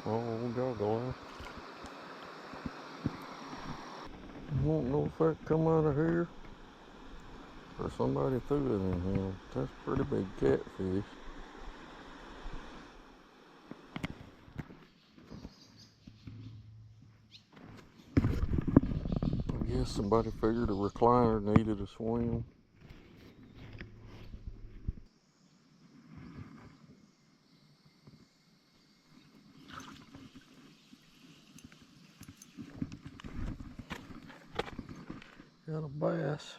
Oh, goggle eye. I don't know if that come out of here or somebody threw it in here. That's a pretty big catfish. I guess somebody figured a recliner needed a swim. Got a bass.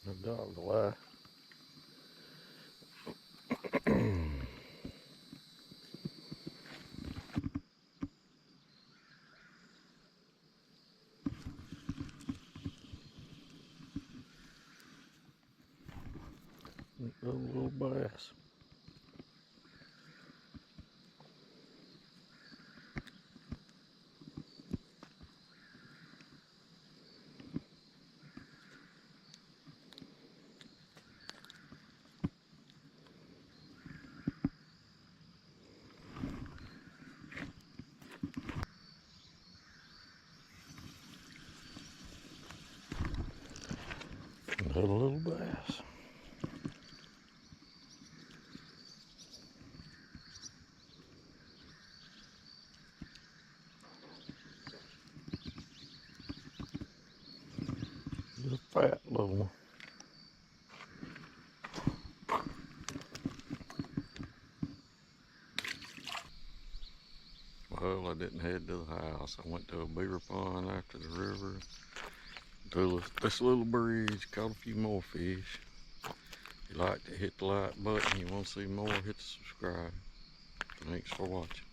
A goggle eye. A little bass. Another little bass. Just a fat little one. Well, I didn't head to the house. I went to a beaver pond after the river. To this little bridge, caught a few more fish. If you like to hit the like button, you want to see more, hit the subscribe. Thanks for watching.